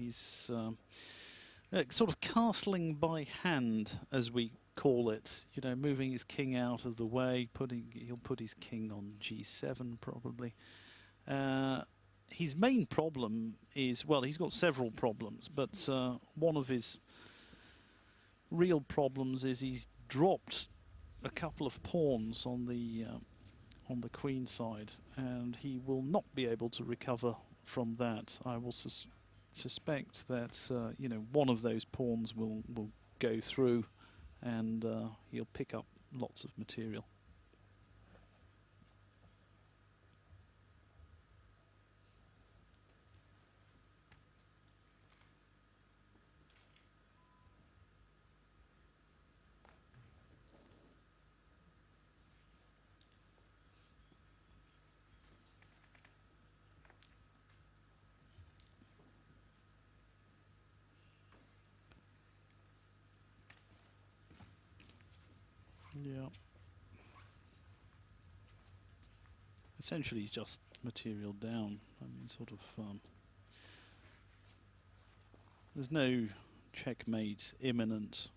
He's sort of castling by hand, as we call it. You know, moving his king out of the way. He'll put his king on g7 probably. His main problem is, well, he's got several problems, but one of his real problems is he's dropped a couple of pawns on the queen side, and he will not be able to recover from that. I will suspect that you know, one of those pawns will go through, and he'll pick up lots of material. Yeah. Essentially, he's just material down. I mean, sort of. There's no checkmate imminent,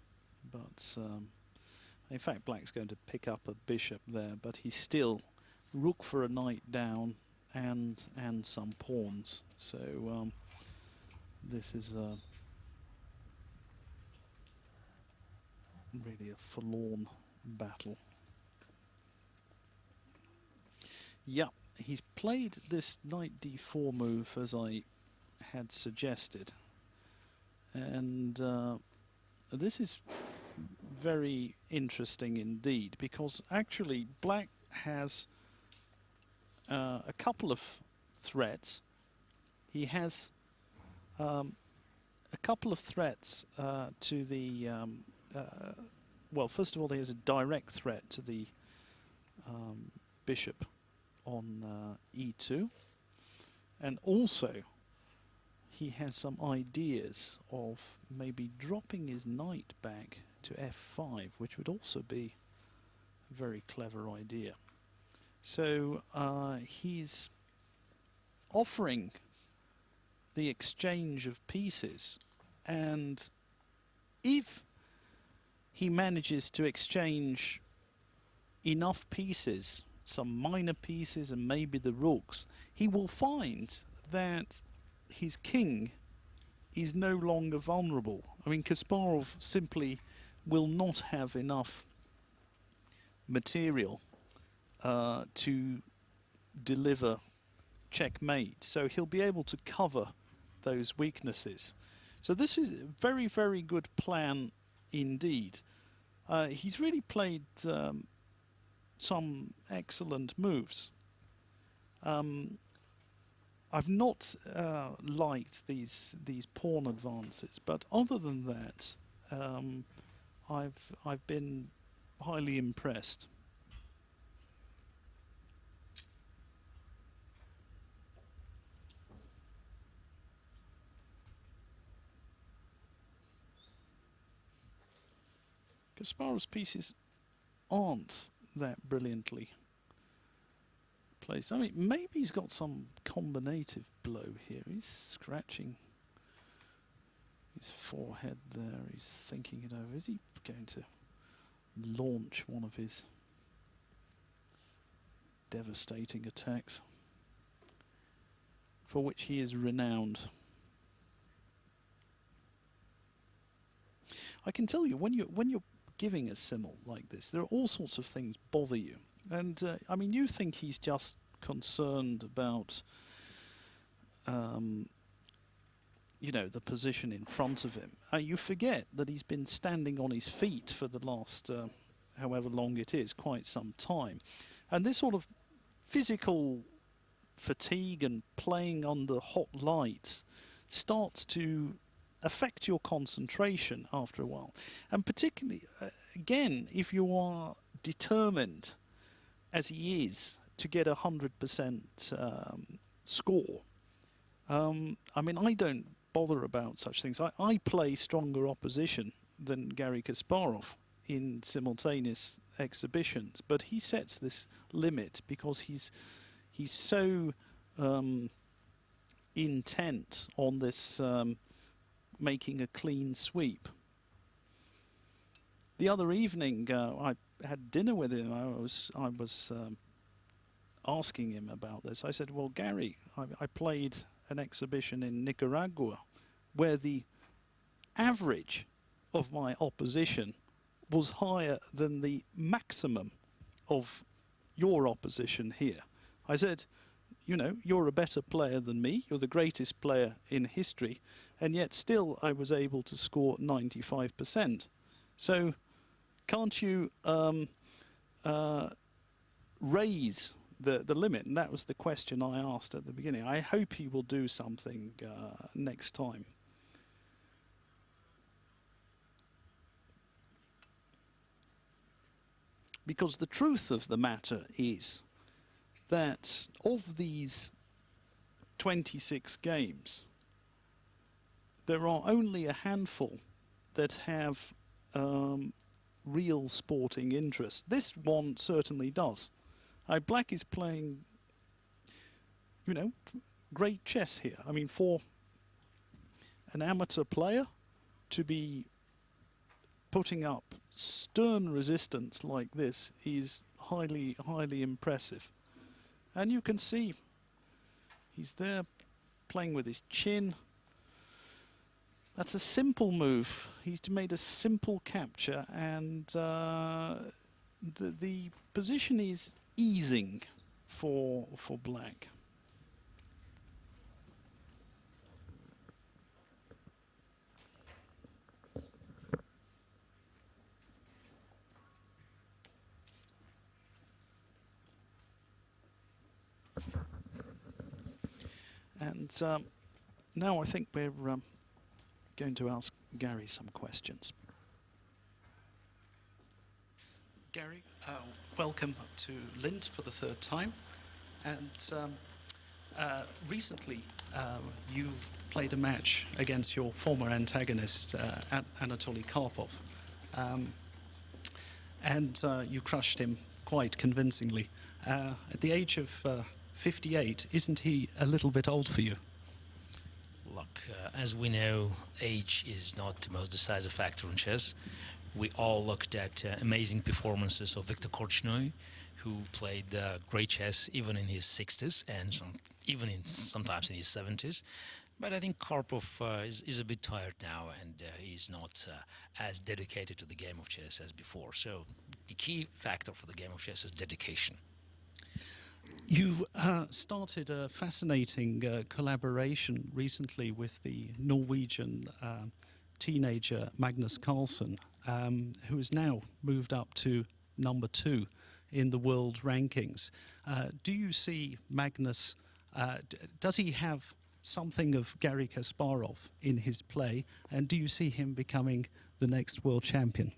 but in fact, Black's going to pick up a bishop there. But he's still rook for a knight down and some pawns. So this is really a forlorn battle. Yeah, he's played this knight d4 move as I had suggested, and this is very interesting indeed, because actually Black has a couple of threats. He has a couple of threats to the well, first of all, he has a direct threat to the bishop on e2, and also he has some ideas of maybe dropping his knight back to f5, which would also be a very clever idea. So he's offering the exchange of pieces, and if he manages to exchange enough pieces, some minor pieces and maybe the rooks, he will find that his king is no longer vulnerable. I mean, Kasparov simply will not have enough material to deliver checkmate, so he'll be able to cover those weaknesses. So this is a very, very good plan indeed. He's really played some excellent moves. I've not liked these pawn advances, but other than that, I've been highly impressed. Kasparov's pieces aren't that brilliantly placed. I mean, maybe he's got some combinative blow here. He's scratching his forehead there. He's thinking it over. Is he going to launch one of his devastating attacks, for which he is renowned? I can tell you, when you're giving a simul like this, there are all sorts of things bother you. And I mean, you think he's just concerned about, you know, the position in front of him. You forget that he's been standing on his feet for the last, however long it is, quite some time. And this sort of physical fatigue and playing under hot lights starts to affect your concentration after a while. And particularly, again, if you are determined, as he is, to get 100% score. I mean, I don't bother about such things. I play stronger opposition than Garry Kasparov in simultaneous exhibitions, but he sets this limit because he's so intent on this making a clean sweep. The other evening, I had dinner with him. I was asking him about this. I said, well, Garry, I played an exhibition in Nicaragua where the average of my opposition was higher than the maximum of your opposition here. I said, you know, you're a better player than me. You're the greatest player in history. And yet still I was able to score 95%. So can't you raise the limit? And that was the question I asked at the beginning. I hope he will do something next time. Because the truth of the matter is that of these 26 games, there are only a handful that have real sporting interest. This one certainly does. Black is playing, you know, great chess here. I mean, for an amateur player to be putting up stern resistance like this is highly, highly impressive. And you can see he's there playing with his chin. That's a simple move. He's made a simple capture, and the position is easing for Black. And now I think we're going to ask Garry some questions. Garry, welcome to Lindt for the third time. And recently you've played a match against your former antagonist, Anatoly Karpov. And you crushed him quite convincingly. At the age of 58, isn't he a little bit old for you? Look, as we know, age is not the most decisive factor in chess. We all looked at amazing performances of Viktor Korchnoi, who played great chess even in his 60s and sometimes in his 70s. But I think Karpov is a bit tired now, and he's not as dedicated to the game of chess as before. So the key factor for the game of chess is dedication. You started a fascinating collaboration recently with the Norwegian teenager Magnus Carlsen, who has now moved up to #2 in the world rankings. Do you see Magnus, does he have something of Garry Kasparov in his play, and do you see him becoming the next world champion?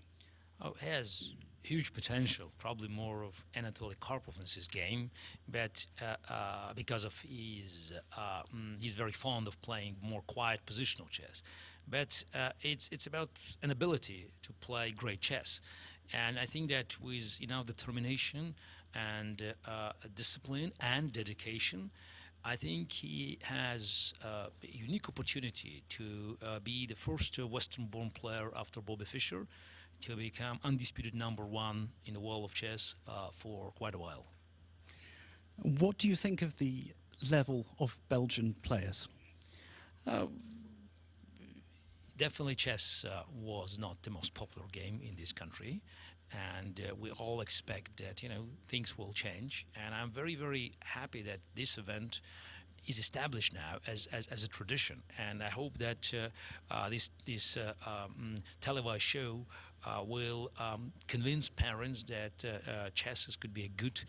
Oh, he has huge potential, probably more of Anatoly Karpov in his game, but because of his, he's very fond of playing more quiet positional chess. But it's about an ability to play great chess, and I think that with enough determination and discipline and dedication, I think he has a unique opportunity to be the first Western-born player after Bobby Fischer to become undisputed #1 in the world of chess for quite a while. What do you think of the level of Belgian players? Definitely chess was not the most popular game in this country, and we all expect that, you know, things will change, and I'm very, very happy that this event is established now as a tradition, and I hope that this televised show will convince parents that chess could be a good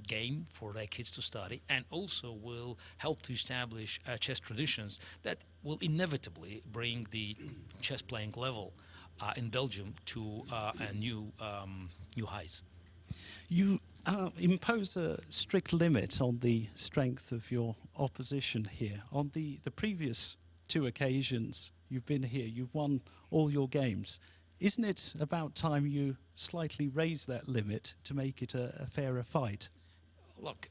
game for their kids to study, and also will help to establish chess traditions that will inevitably bring the chess playing level in Belgium to a new heights. You impose a strict limit on the strength of your opposition here. On the previous 2 occasions you've been here, you've won all your games. Isn't it about time you slightly raise that limit to make it a fairer fight? Look,